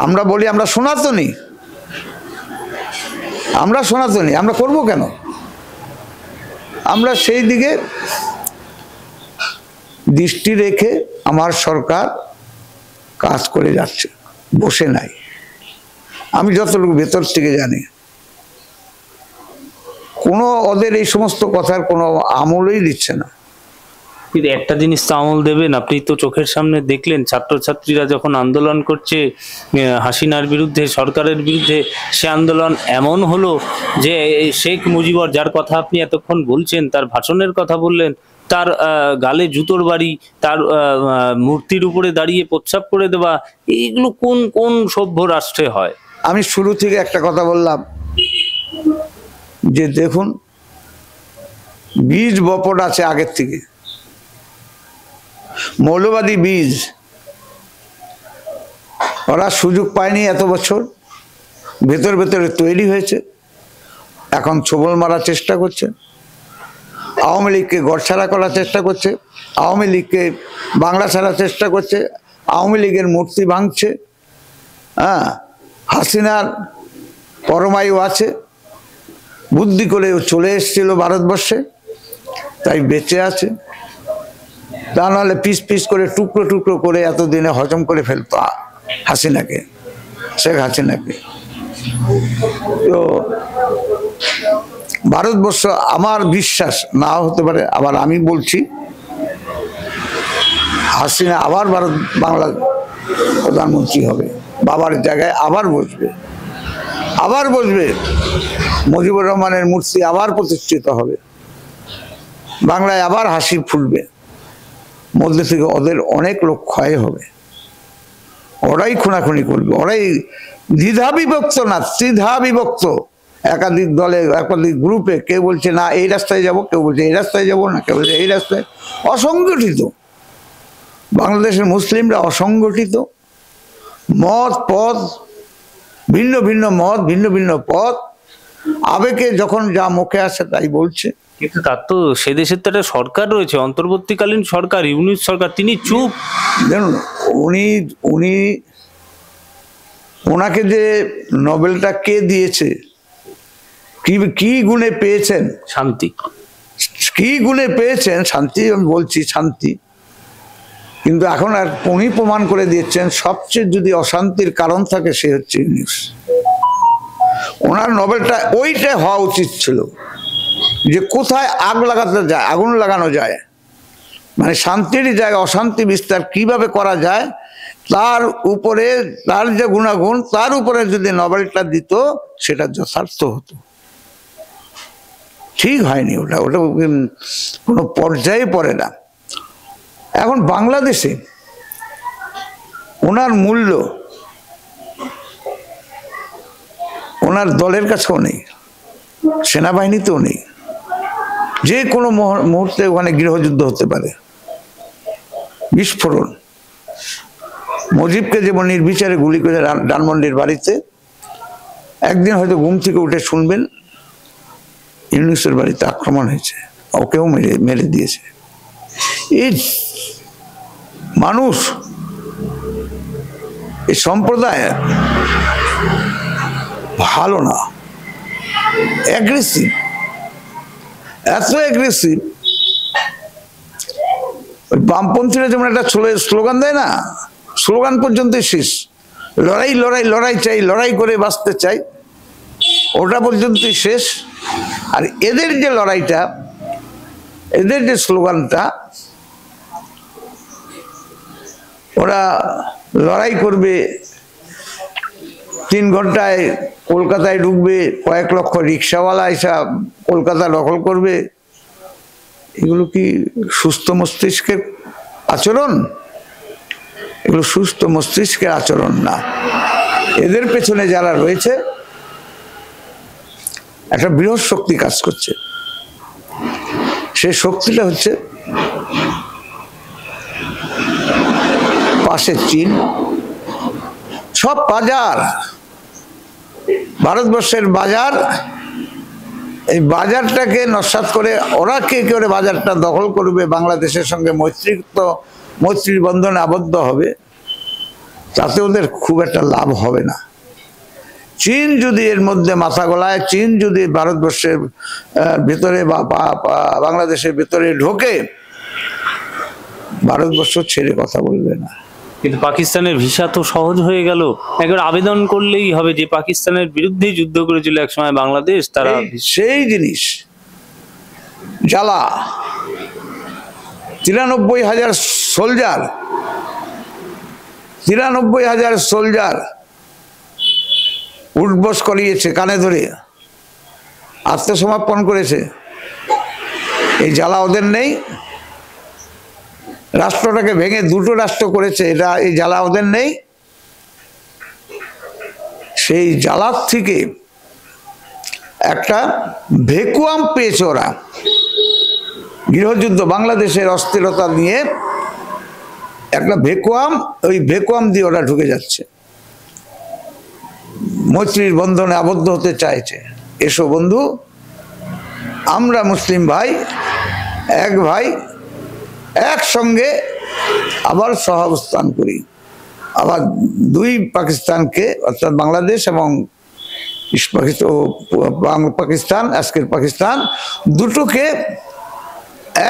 আমরা বলি আমরা সনাতনী, আমরা করব কেন? আমরা সেই দিকে দৃষ্টি রেখে আমার সরকার কাজ করে যাচ্ছে, বসে নাই। আমি যতটুকু ভেতর থেকে জানি, কোনো ওদের এই সমস্ত কথার কোনো আমলই দিচ্ছে না।
কিন্তু একটা জিনিস তো আমল দেবেন, আপনি তো চোখের সামনে দেখলেন ছাত্রছাত্রীরা যখন আন্দোলন করছে হাসিনার বিরুদ্ধে, সরকারের বিরুদ্ধে, সে আন্দোলন এমন হলো যে শেখ মুজিবর, যার কথা আপনি এতক্ষণ বলছেন, তার ভাষণের কথা বললেন, তার গালে জুতোর বাড়ি, তার মূর্তির উপরে দাঁড়িয়ে প্রস্রাব করে দেওয়া, এইগুলো কোন কোন সভ্য রাষ্ট্রে হয়?
আমি শুরু থেকে একটা কথা বললাম যে দেখুন, বীজ বপন আছে আগের থেকে, মৌলবাদী বীজ। ওরা সুযোগ পায়নি এত বছর, ভেতরে তৈরি হয়েছে, এখন ছোবল মারার চেষ্টা করছে, আওয়ামী লীগকে গড়ছাড়া করার চেষ্টা করছে, আওয়ামী লীগকে বাংলা ছাড়ার চেষ্টা করছে, আওয়ামী লীগের মূর্তি ভাঙছে। হাসিনার পরমায়ু আছে, বুদ্ধি করে চলে এসেছিল ভারতবর্ষে, তাই বেঁচে আছে। তা নাহলে পিস করে টুকরো করে এতদিনে হজম করে ফেলতো হাসিনাকে, শেখ হাসিনাকে। তো ভারতবর্ষ, আমার বিশ্বাস না হতে পারে, আবার আমি বলছি হাসিনা আবার বাংলার প্রধানমন্ত্রী হবে, বাবার জায়গায় আবার বসবে, মুজিবুর রহমানের মূর্তি আবার প্রতিষ্ঠিত হবে, বাংলায় আবার হাসি ফুটবে। মধ্যে থেকে ওদের অনেক লোক ক্ষয় হবে, ওরাই খুনাখুনি করবে, ওরাই দ্বিধা বিভক্ত না, ত্রিধা বিভক্ত, একাধিক দলে, একাধিক গ্রুপে। কেউ বলছে না এই রাস্তায় যাব, কেউ বলছে এই রাস্তায় যাব না, কেউ বলছে এই রাস্তায়। অসংগঠিত বাংলাদেশের মুসলিমরা, অসংগঠিত, মত পথ ভিন্ন ভিন্ন পথ, আবেগে যখন যা মুখে আসে তাই বলছে।
কিন্তু তার তো সে দেশের তো একটা সরকার রয়েছে, অন্তর্বর্তীকালীন সরকার, ইউনিট সরকার, তিনি চুপ।
দেখুন, ওনাকে যে নোবেলটা কে দিয়েছে, কি গুণে পেয়েছেন?
শান্তি।
কি গুণে পেয়েছেন? শান্তি। আমি বলছি শান্তি, কিন্তু এখন আর উনি প্রমাণ করে দিচ্ছেন সবচেয়ে যদি অশান্তির কারণ থাকে সে হচ্ছে ইউনিস। ওনার নোবেলটা ওইটাই হওয়া উচিত ছিল, যে কোথায় আগুন লাগানো যায়, মানে শান্তির জায়গায় অশান্তি বিস্তার কিভাবে করা যায়, তার উপরে, তার যে গুণাগুণ, তার উপরে যদি নোবেলটা দিত সেটা যথার্থ হতো। ঠিক হয়নি, ওটা কোনো পর্যায়ে পড়ে না। এখন বাংলাদেশে ওনার মূল্য ওনার দলের কাছেও নেই, সেনাবাহিনীতেও নেই। যে কোনো মুহূর্তে ওখানে গৃহযুদ্ধ হতে পারে, বিস্ফোরণ। মুজিবকে যেমন নির্বিচারে গুলি করে ধানমন্ডির বাড়িতে, একদিন হয়তো ঘুম থেকে উঠে শুনবেন ইউনুসের বাড়িতে আক্রমণ হয়েছে, ওকেও মেরে দিয়েছে। এই মানুষ, এই সম্প্রদায় ভালো না, অ্যাগ্রেসিভ, এত অ্যাগ্রেসিভ। ওই বামপন্থীরা যেমন একটা স্লোগান দেয় না, স্লোগান পর্যন্তই শেষ, লড়াই চাই, লড়াই করে বাঁচতে চাই, ওটা পর্যন্তই শেষ। আর এদের যে লড়াইটা, এদের যে স্লোগানটা, ওরা লড়াই করবে, 3 ঘন্টায় কলকাতায় ঢুকবে, কয়েক লক্ষ রিক্সাওয়ালা এসে কলকাতা দখল করবে, এগুলো কি সুস্থ মস্তিষ্কের আচরণ? এগুলো সুস্থ মস্তিষ্কের আচরণ না। এদের পেছনে যারা রয়েছে একটা বৃহৎ শক্তি কাজ করছে। সেই শক্তিটা হচ্ছে পাশের চীন। সব বাজার, ভারতবর্ষের বাজার, এই বাজারটাকে নস্যাৎ করে ওরা কে করে বাজারটা দখল করবে, বাংলাদেশের সঙ্গে মৈত্রীর বন্ধনে আবদ্ধ হবে, তাতে ওদের খুব একটা লাভ হবে না। চীন যদি এর মধ্যে মাথা গলায়, চীন যদি ভারতবর্ষের ভিতরে বা বাংলাদেশের ভিতরে ঢোকে, ভারতবর্ষ ছেড়ে কথা বলবে না।
কিন্তু পাকিস্তানের ভিসা তো সহজ হয়ে গেল, একবার আবেদন করলেই হবে। যে পাকিস্তানের বিরুদ্ধে যুদ্ধ করেছিল একসময় বাংলাদেশ, তারা
সেই জিনিস জ্বালা। 93,000 সোলজার, 93,000 সোলজার উঠবস করিয়েছে, কানে ধরে আত্মসমর্পণ করেছে। এই জ্বালা ওদের নেই। রাষ্ট্রটাকে ভেঙে 2টো রাষ্ট্র করেছে, এই জ্বালা ওদের নেই। সেই জ্বালার থেকে একটা ভ্যাকুয়াম পেয়েছে ওরা। গৃহযুদ্ধ, বাংলাদেশের অস্থিরতা নিয়ে একটা ভ্যাকুয়াম, ওই ভ্যাকুয়াম দিয়ে ওরা ঢুকে যাচ্ছে, মৈত্রীর বন্ধনে আবদ্ধ হতে চাইছে। এসো বন্ধু, আমরা মুসলিম ভাই, এক ভাই, একসঙ্গে আবার সহাবস্থান করি। আবার 2 পাকিস্তানকে, অর্থাৎ বাংলাদেশ এবং পাকিস্তান, আজকের পাকিস্তান, দুটোকে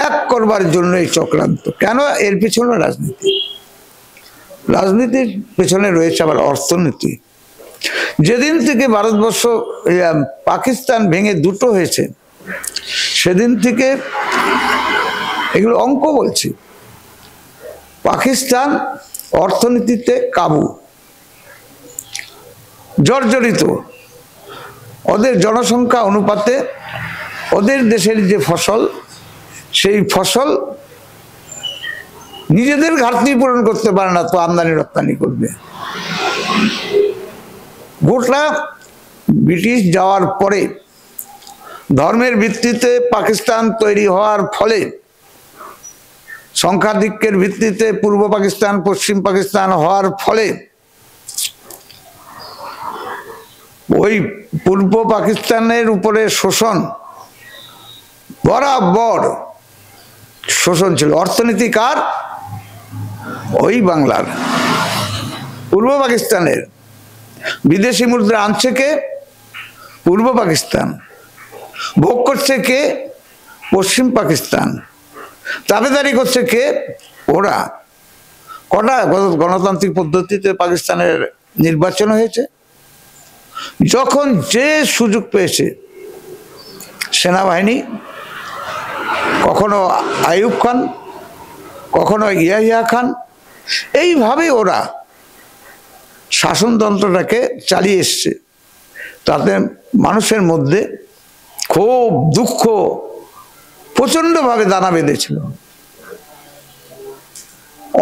এক করবার জন্য এই চক্রান্ত। কেন? এর পেছনে রাজনীতির পেছনে রয়েছে আবার অর্থনীতি। যেদিন থেকে ভারতবর্ষ, পাকিস্তান ভেঙে 2টো হয়েছে, সেদিন থেকে এগুলো অঙ্ক বলছি। পাকিস্তান অর্থনীতিতে কাবু, জর্জরিত। ওদের জনসংখ্যা অনুপাতে ওদের দেশের যে ফসল, সেই ফসল নিজেদের ঘাটতি পূরণ করতে পারে না, তো আমদানি রপ্তানি করবে। গোটা ব্রিটিশ যাওয়ার পরে ধর্মের ভিত্তিতে পাকিস্তান তৈরি হওয়ার ফলে, সংখ্যাধিক্যের ভিত্তিতে পূর্ব পাকিস্তান পশ্চিম পাকিস্তান হওয়ার ফলে, ওই পূর্ব পাকিস্তানের উপরে শোষণ, বরাবর শোষণ ছিল। অর্থনীতি কার? ওই বাংলার, পূর্ব পাকিস্তানের। বিদেশি মুদ্রা আনছে কে? পূর্ব পাকিস্তান। ভোগ করছে কে? পশ্চিম পাকিস্তান। দাবিদারি করছে কে? ওরা। কটা গণতান্ত্রিক পদ্ধতিতে পাকিস্তানের নির্বাচন হয়েছে? যখন যে সুযোগ পেয়েছে, সেনাবাহিনী, কখনো আইয়ুব খান, কখনো ইয়াহিয়া খান, এইভাবে ওরা শাসনতন্ত্রটাকে চালিয়ে এসছে। তাতে মানুষের মধ্যে খুব দুঃখ প্রচন্ডভাবে দানা বেঁধেছিল।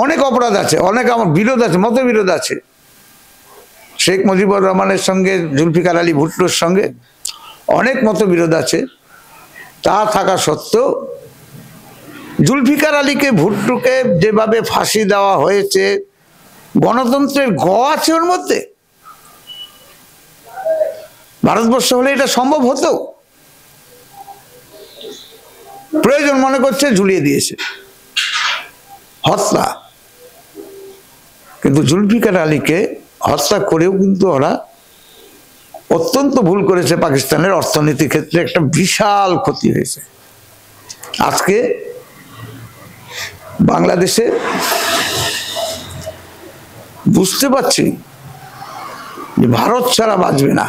অনেক অপরাধ আছে, অনেক আমার বিরোধ আছে, মতবিরোধ আছে। শেখ মুজিবুর রহমানের সঙ্গে জুলফিকার আলী ভুট্টোর সঙ্গে অনেক মতবিরোধ আছে। তা থাকা সত্ত্বেও জুলফিকার আলীকে, ভুট্টোকে যেভাবে ফাঁসি দেওয়া হয়েছে, গণতন্ত্রের গ আছে ওর মধ্যে। ভারতবর্ষ হলে এটা সম্ভব হতো? প্রয়োজন মনে করছে ঝুলিয়ে দিয়েছে, হত্যা। কিন্তু জুলফিকার আলীকে হত্যা করেও কিন্তু ওরা অত্যন্ত ভুল করেছে। পাকিস্তানের অর্থনীতির ক্ষেত্রে একটা বিশাল ক্ষতি হয়েছে। আজকে বাংলাদেশে বুঝতে পারছি যে ভারত ছাড়া বাঁচবে না।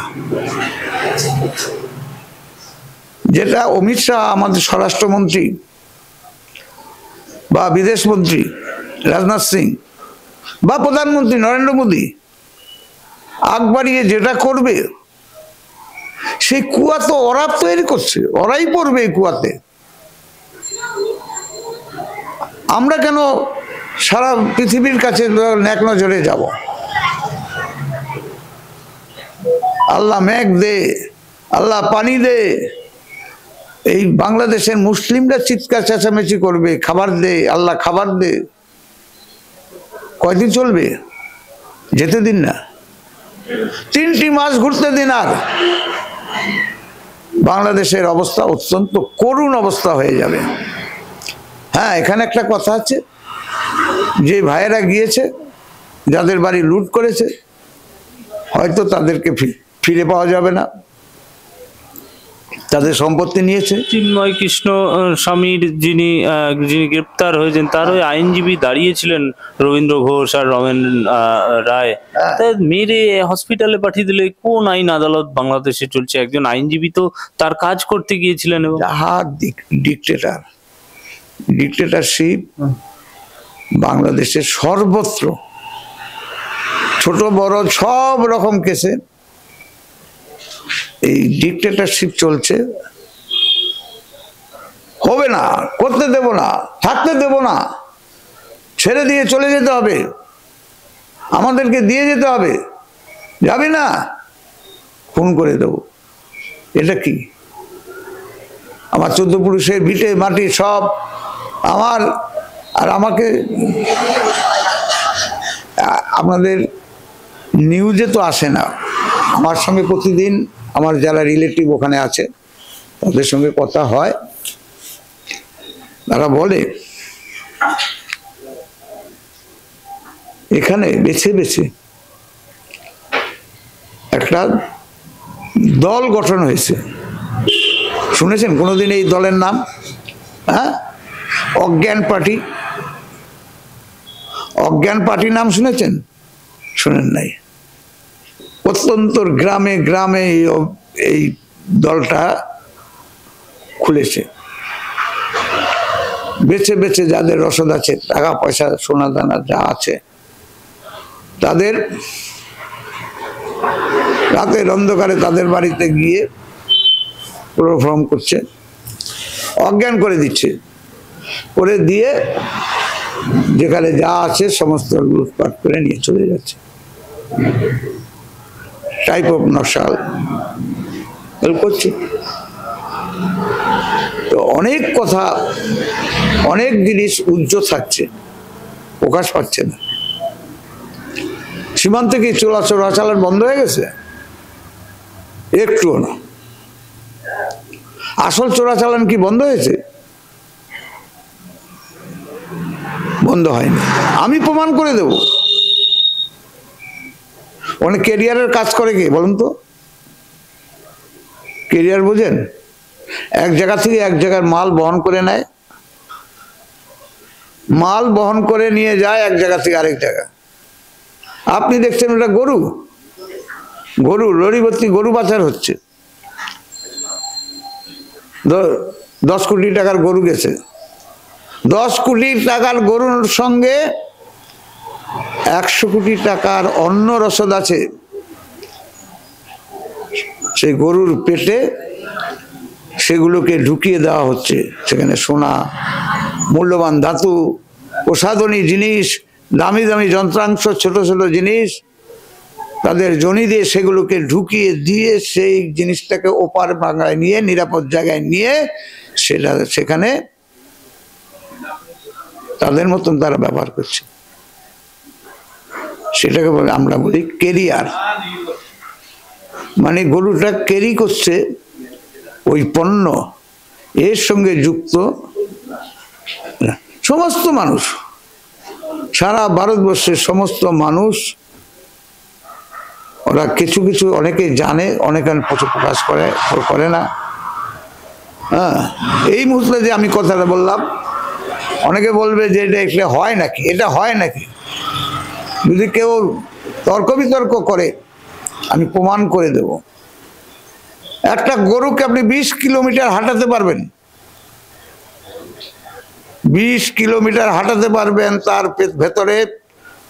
যেটা অমিত শাহ, আমাদের স্বরাষ্ট্রমন্ত্রী, বা বিদেশমন্ত্রী রাজনাথ সিং বা প্রধানমন্ত্রী নরেন্দ্র মোদী আগ বাড়িয়ে যেটা করবে, সেই কুয়া তো ওরা তৈরি করছে, ওরাই পড়বে এই কুয়াতে। আমরা কেন সারা পৃথিবীর কাছে ন্যাক নজরে যাব? আল্লাহ মেঘ দে, আল্লাহ পানি দে। এই বাংলাদেশের মুসলিমরা চিৎকার চেঁচামেচি করবে, খাবার দে, আল্লাহ খাবার দে। কয়দিন চলবে? যেতে দিন না, 3টি মাস ঘুরতে দিন। আর বাংলাদেশের অবস্থা অত্যন্ত করুণ অবস্থা হয়ে যাবে। হ্যাঁ, এখানে একটা কথা আছে, যে ভাইয়েরা গিয়েছে, যাদের বাড়ি লুট করেছে, হয়তো তাদেরকে ফিরে পাওয়া যাবে না, তাদের সম্পত্তি নিয়েছে।
চিন্ময় কৃষ্ণ স্বামীর যিনি গ্রেপ্তার হয়েছেন, তার ওই আইনজীবী দাঁড়িয়েছিলেন রবীন্দ্র ঘোষ আর রমেন রায়, তাই মেরে হসপিটালে পাঠিয়ে দিলে কোন আইন আদালত বাংলাদেশে চলছে? একজন আইনজীবী তো তার কাজ করতে গিয়েছিলেন। এবং
ডিক্টেটরশিপ বাংলাদেশের সর্বত্র, ছোট বড় সব রকম কেসে এই ডিক্টেটরশিপ চলছে। হবে না, করতে দেব না, থাকতে দেব না, ছেড়ে দিয়ে চলে যেতে হবে, আমাদেরকে দিয়ে যেতে হবে। যাবি না, খুন করে দেব। এটা কি? আমার 14 পুরুষের ভিটে মাটি সব আমার, আর আমাকে আপনাদের নিউজে তো আসে না। আমার সঙ্গে প্রতিদিন আমার যারা রিলেটিভ ওখানে আছে তাদের সঙ্গে কথা হয়, তারা বলে এখানে বেছে বেছে একটা দল গঠন হয়েছে। শুনেছেন কোনোদিন এই দলের নাম? হ্যাঁ, অজ্ঞান পার্টি। অজ্ঞান পার্টি নাম শুনেছেন? শুনেন নাই। অত্যন্ত গ্রামে গ্রামে এই দলটা খুলেছে। বেছে বেছে যাদের রসদ আছে, টাকা পয়সা সোনা দানা যা আছে, তাদের রাতের অন্ধকারে তাদের বাড়িতে গিয়ে ক্লোরোফর্ম করছে, অজ্ঞান করে দিচ্ছে, করে দিয়ে যেখানে যা আছে সমস্ত লুটপাট করে নিয়ে চলে যাচ্ছে। টাইপ অফ নকশাল করছে। তো অনেক কথা, অনেক জিনিস উজ্জ্বল থাকছে, প্রকাশ পাচ্ছে না। সীমান্তে কি চোরাচালান বন্ধ হয়ে গেছে? একটুও না। আসল চোরাচালান কি বন্ধ হয়েছে? বন্ধ হয়নি। আমি প্রমাণ করে দেব। অনেক কেরিয়ারের কাজ করে কি বলুন তো? কেরিয়ার বোঝেন? এক জায়গা থেকে এক জায়গার মাল বহন করে নেয়, মাল বহন করে নিয়ে যায় এক জায়গা থেকে আরেক জায়গা। আপনি দেখছেন ওটা গরু, গরু লরি ভর্তি গরু পাচার হচ্ছে। 10 কোটি টাকার গরু গেছে। 10 কোটি টাকার গরুর সঙ্গে 100 কোটি টাকার অন্য রসদ আছে। সেই গরুর পেটে সেগুলোকে ঢুকিয়ে দেওয়া হচ্ছে। সেখানে সোনা, মূল্যবান ধাতু, প্রসাধনী জিনিস, দামি দামি যন্ত্রাংশ, ছোট ছোট জিনিস, তাদের জনি দিয়ে সেগুলোকে ঢুকিয়ে দিয়ে সেই জিনিসটাকে ওপার বাংলায় নিয়ে নিরাপদ জায়গায় নিয়ে সেটা সেখানে তাদের মতন তারা ব্যবহার করছে। সেটাকে বলে আমরা বলি কেরিয়ার। মানে গরুটা ক্যারি করছে ওই পণ্য, এর সঙ্গে যুক্ত সমস্ত মানুষ, সারা ভারতবর্ষের সমস্ত মানুষ। ওরা কিছু কিছু অনেকে জানে, অনেকে প্রকাশ করে না। হ্যাঁ, এই মুহূর্তে যে আমি কথাটা বললাম, অনেকে বলবে যে এটা হয় নাকি, এটা হয় নাকি। যদি কেউ তর্ক বিতর্ক করে আমি প্রমাণ করে দেব। একটা গরুকে আপনি 20 কিলোমিটার হাঁটাতে পারবেন, 20 কিলোমিটার হাঁটাতে পারবেন, তার ভেতরে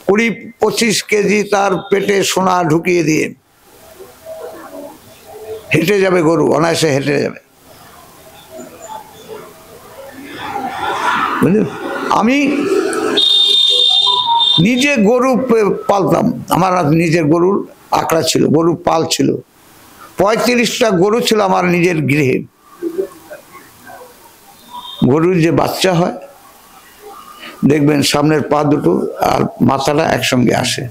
20-25 কেজি তার পেটে সোনা ঢুকিয়ে দিয়ে হেঁটে যাবে গরু, অনায়াসে হেঁটে যাবে। বুঝলেন? আমি নিজে গরু পালতাম, আমার নিজের গরুর আঁকড়া ছিল, গরুর পাল ছিল, 35টা গরু ছিল আমার নিজের গৃহে। গরুর যে বাচ্চা হয় দেখবেন সামনের পা দুটো আর মাথাটা একসঙ্গে আসে।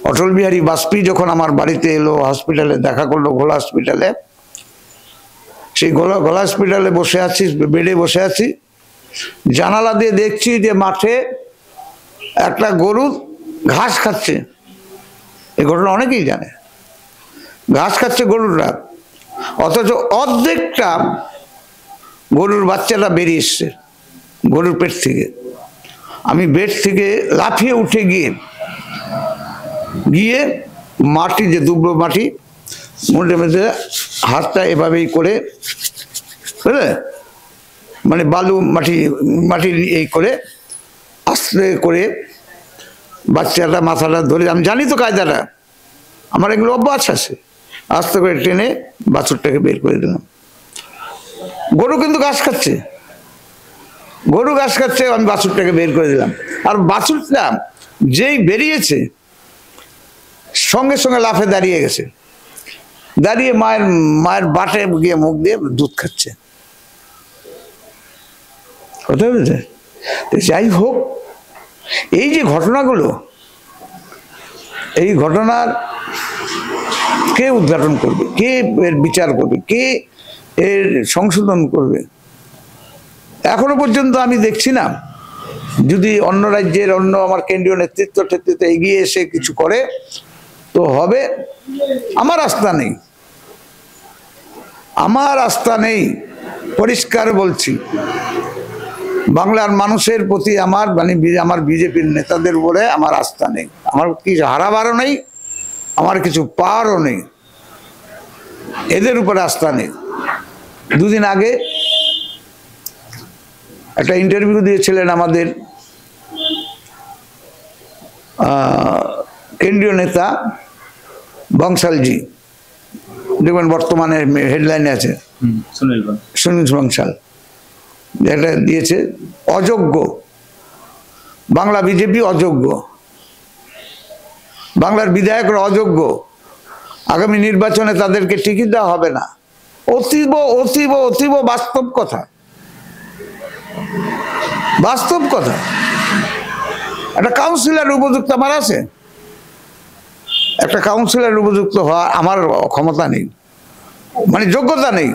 অটল বিহারী বাজপেয়ী যখন আমার বাড়িতে এলো, হসপিটালে দেখা করলো, ঘোলা হসপিটালে, সেই ঘোলা হসপিটালে বসে আছি, বেডে বসে আছি, জানালা দিয়ে দেখছি যে মাঠে একটা গরু ঘাস খাচ্ছে। এই ঘটনা অনেকেই জানে, ঘাস খাচ্ছে গরুরা, অথচ অর্ধেকটা গরুর বাচ্চাটা বেরিয়ে এসছে গরুর পেট থেকে। আমি বেড থেকে লাফিয়ে উঠে গিয়ে মাটি, যে দুব্র মাটি, মুড়ে মেঝে হাতটা এভাবেই করে, বুঝলে, মানে বালু মাটি এই করে আস্তে করে বাচ্চাটা মাথাটা ধরে, আমি জানি তো কায়দাটা, আমার এগুলো অভ্যাস আছে, আস্তে করে টেনে বাছুরটাকে বের করে দিলাম। গরু কিন্তু ঘাস খাচ্ছে, গরু ঘাস খাচ্ছে, আমি বাছুরটাকে বের করে দিলাম। আর বাছুরটা যেই বেরিয়েছে সঙ্গে সঙ্গে লাফে দাঁড়িয়ে গেছে, দাঁড়িয়ে মায়ের বাটে গিয়ে মুখ দিয়ে দুধ খাচ্ছে। কথা বুঝছে? যাই হোক, এই যে ঘটনাগুলো, এই ঘটনার কে উদ্ঘাটন করবে, কে এর বিচার করবে, কে এর সংশোধন করবে? এখনো পর্যন্ত আমি দেখছি না। যদি অন্য রাজ্যের অন্য আমার কেন্দ্রীয় নেতৃত্ব এগিয়ে এসে কিছু করে তো হবে। আমার আস্থা নেই, আমার আস্থা নেই, পরিষ্কার বলছি। বাংলার মানুষের প্রতি আমার, মানে আমার বিজেপির নেতাদের উপরে আমার আস্থা নেই। আমার কিছু হারাবারও নেই, আমার কিছু পাওয়ারও নেই, এদের উপরে আস্থা নেই। দুদিন আগে একটা ইন্টারভিউ দিয়েছিলেন আমাদের কেন্দ্রীয় নেতা বংশালজি, দেখবেন বর্তমানে হেডলাইনে আছে, সুনীল বংশাল, যেটা দিয়েছে অযোগ্য, বাংলা বিজেপি অযোগ্য, বাংলার বিধায়করা অযোগ্য, আগামী নির্বাচনে তাদেরকে টিকিট দেওয়া হবে না। অতীব অতীব অতীব বাস্তব কথা, বাস্তব কথা। একটা কাউন্সিলর উপযুক্ত আমার আছে, একটা কাউন্সিলর উপযুক্ত হওয়া আমার ক্ষমতা নেই, মানে যোগ্যতা নেই,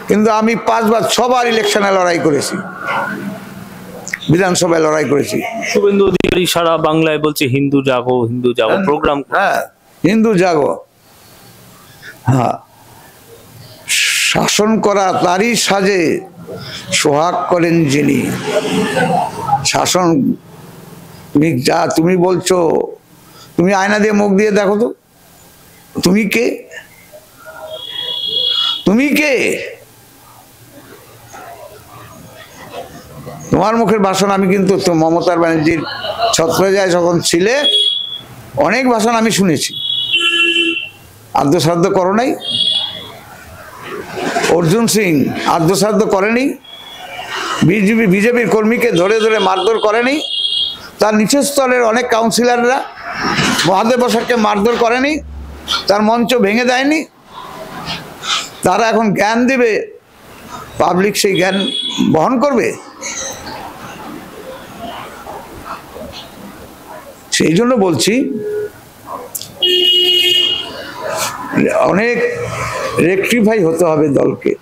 কিন্তু আমি 5 বার 6 বার ইলেকশনে লড়াই করেছি, বিধানসভায় লড়াই করেছি।
শুভেন্দু অধিকারী সারা বাংলায় বলছে হিন্দু জাগো, হিন্দু জাগো প্রোগ্রাম।
হ্যাঁ, হিন্দু জাগো। হ্যাঁ, শাসন করা তারই সাজে সোহাগ করেন যিনি। শাসন, তুমি যা তুমি বলছো, তুমি আয়না দিয়ে মুখ দিয়ে দেখো তো, তুমি কে? তুমি কে? তোমার মুখের ভাষণ আমি কিন্তু মমতা ব্যানার্জির ছত্রছায়ায় যখন ছিলে অনেক ভাষণ আমি শুনেছি, আদ্যসাধ্য করো নাই। অর্জুন সিং আদ্যসাধ্য করেনি, বিজেপির কর্মীকে ধরে ধরে মারধর করেনি, তার নিচের স্তরের অনেক কাউন্সিলররা মহাদেব বসাককে মারধর করেনি, তার মঞ্চ ভেঙে দেয়নি। তারা এখন জ্ঞান দেবে, পাবলিক সেই জ্ঞান বহন করবে। সেই জন্য বলছি, অনেক রেকটিফাই হতে হবে দলকে।